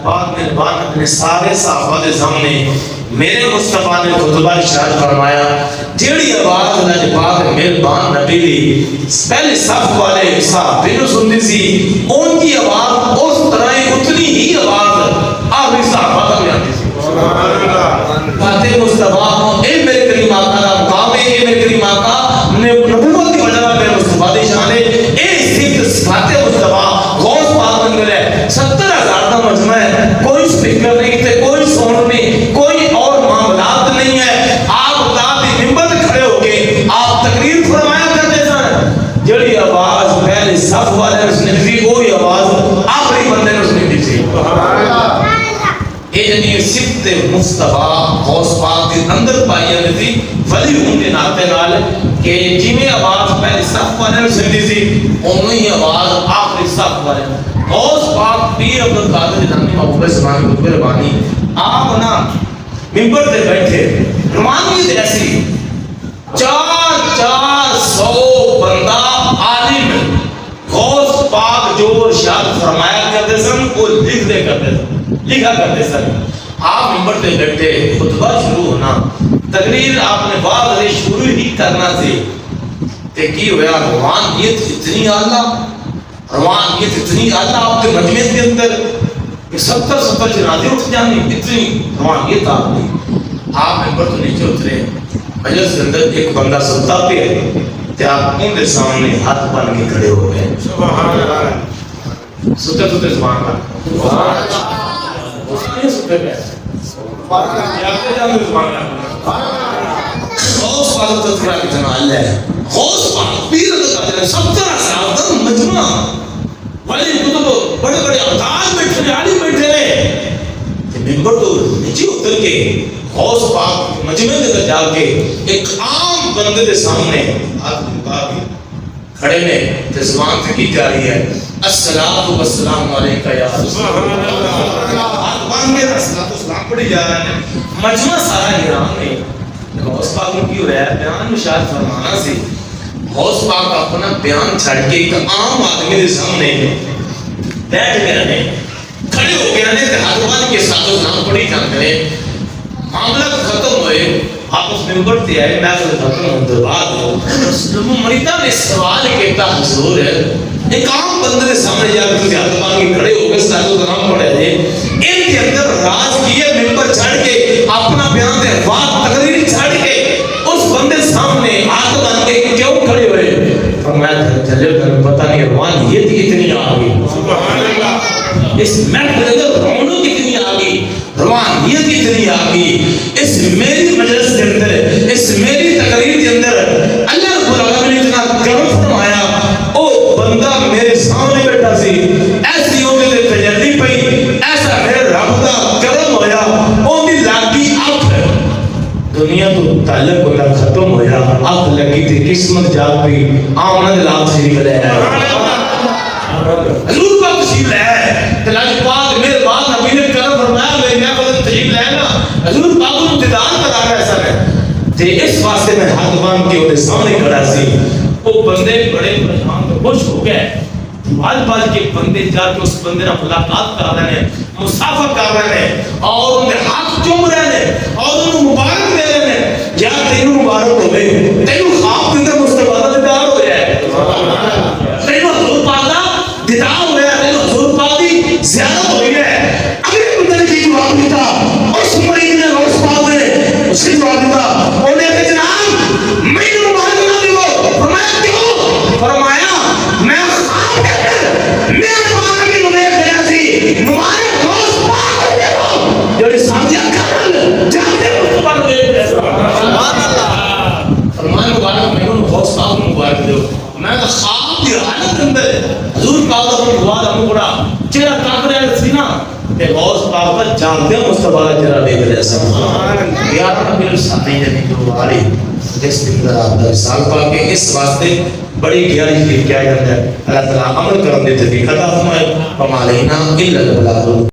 پاک مہربان اپنے سارے صحابہ کے سامنے میرے مصطفیٰ نے خطبہ ارشاد فرمایا جیڑی آواز اللہ پاک مہربان نبی دی پہلے صف والے صحابے نو سنتی سی ان کی آواز اس طرح اتنی ہی آواز آخری صحابہ تک آتی سی فاتح مصطفیٰ اے میرے کریم آقا کا مقام ہے، اے میرے کریم آقا نے نبوت کی وجہ پہ مصطفیٰ دی شان ہے، اے صرف فاتح مصطفیٰ غوث پاک بن گئے 70,000 کا مجمع ہے، کوئی سپیکر نہیں تھے، کوئی ساؤنڈ نہیں، کوئی اور معاملات نہیں ہے، آپ ذات منبر پہ کھڑے ہو کے آپ تقریر فرمایا کرتے سن، جڑی آواز پہلے صف والے نے سنی تھی وہی آواز آخری بندے نے سنی تھی۔ یہ جنہی صفت مصطفیٰ غوث پاک کے اندر پائی جاتی تھی ولی ہوں کے ناتے نال کہ جنہیں آواز پہلے صف والے نے سنی تھی انہی آواز آخری صف والے غوث پاک پیر عبدالقادر جیلانی محبوب اسلامی قطب ربانی آپ نا منبر پہ بیٹھے روانیت ایسی 400 بندہ عالم غوث پاک جو ارشاد فرمایا کرتے سن وہ لکھ دے کرتے سن، لکھا کرتے سن۔ آپ منبر پہ بیٹھے خطبہ شروع ہونا تقریر آپ نے بعد سے شروع ہی کرنا سی کہ کی ہوا روحانیت اتنی اعلیٰ، روحانیت اتنی اعلیٰ آپ کے مجمع کے اندر 70 جنازے اٹھ جانے، اتنی روحانیت آپ نے۔ آپ منبر تو نیچے اترے مجلس کے اندر ایک بندہ سلطہ پہ ہے کہ آپ ان کے سامنے ہاتھ بن کے کھڑے ہو گئے، سبحان اللہ، ستے ستے سبحان اللہ، سبحان اللہ، یہ ستے پہ غوث پاک تذکرہ کتنا اللہ ہے، غوث پاک پیر عبدالقادر 70 سال کا مجمع ولی کتب بڑے بڑے ابدال بیٹھے عالم بیٹھے رہے، منبر تو نیچے اتر کے غوث پاک مجمع کے اندر جا کے ایک عام بندے کے سامنے ہاتھ جھکا کے کھڑے نے تے زبان سے کی جا رہی ہے الصلاۃ والسلام علیکہ یا رسول اللہ، ہاتھ باندھ کے الصلاۃ والسلام پڑھی جا رہا ہے، مجمع سارا حیران ہے۔ غوث پاک نے کی ہو رہا ہے بیان میں شاید فرمانا سی، غوث پاک اپنا بیان چھڑ کے ایک عام آدمی کے سامنے بیٹھ کے رہے، کھڑے ہو کے رہے تے ہاتھ باندھ کے الصلاۃ والسلام پڑھی جاتے رہے، معاملہ ختم ہوئے، آپ اس منبر تے آئے، محفل ختم ہونے کے بعد مریدہ نے سوال کہتا حضور ہے ایک عام بندے کے سامنے جا کے تسی ہاتھ باندھ کے کھڑے ہو کے الصلاۃ والسلام پڑھے تھے، ان کے اندر راز کیے منبر چھڑ کے اپنا بیان دے بات تقریر چھڑ کے اس بندے سامنے ہاتھ باندھ کے کیوں کھڑے ہوئے؟ فرمایا چلے کر پتہ نہیں روحانیت اتنی آ گئی، سبحان اللہ، اس محفل کے اندر رونق اتنی آ گئی، روحانیت اتنی آ گئی، اس میری مجلس کے اندر، اس میری تقریر کے اندر اللہ رب العالمین نے اتنا کرم فرمایا، او بندہ میرے سامنے بیٹھا سی، ایسی ہوگی تے تجلی پئی، ایسا میرے رب دا کرم ہویا، او دی لاگی اپ دنیا تو تعلق ہونا ختم ہویا، اپ لگی تھی قسمت جاگ پئی، آمنا دے لات شریف لے حضور پاک تشریف لے آئے، تلاج پاک میرے بعد نبی نے کرم فرمایا میری محفل تشریف لے نا، حضور پاک کو امتداد کر رہا ہے سر تے اس واسطے میں ہاتھ باندھ کے انہیں سامنے کھڑا سی، وہ بندے بڑے پریشان تو خوش ہو گئے، بال کے بندے جا کے اس بندے نے ملاقات کر رہے ہیں، مسافر کر رہے ہیں اور انہیں ہاتھ چوم رہے ہیں اور انہیں مبارک دے رہے ہیں، یا تینوں مبارک ہوئے، تینوں خواب دندر مصطفیٰ کا دیدار ہو جائے، تینوں حضور پاک کا دیدار ہو جائے، تینوں حضور پاک کی زیارت ہوئی ہے۔ اگلے بندے کی جواب دیتا، اس مریض نے غوث پاک نے اس کی جواب دیتا، انہیں کہ جناب میں نے مبارک نہ دیو، فرمایا کیوں؟ فرمایا میں خواب دیکھر میرے مبارک کی نمیر دیا سی، مبارک غوث پاک ہو دیو، جو سامنے اکھر جاتے مصطفیٰ کو دیکھ رہے، سبحان اللہ، فرمایا مبارک میں نے غوث پاک کو مبارک دیو، میں تو خواب دی حالت اندر حضور پاک اپنی دعا ہمیں پڑا چہرہ کانپ رہا سی نا کہ غوث پاک کا جانتے ہیں مصطفیٰ کا چہرہ دیکھ رہے سن، یار نبی سامنے جانے جو آرے جس دن در آپ در سال پاک کے اس واسطے بڑی گہرائی سے کیا جاتا ہے، اللہ تعالیٰ عمل کرنے دیتے عطا فرمائے، وما علینا الا البلاغ۔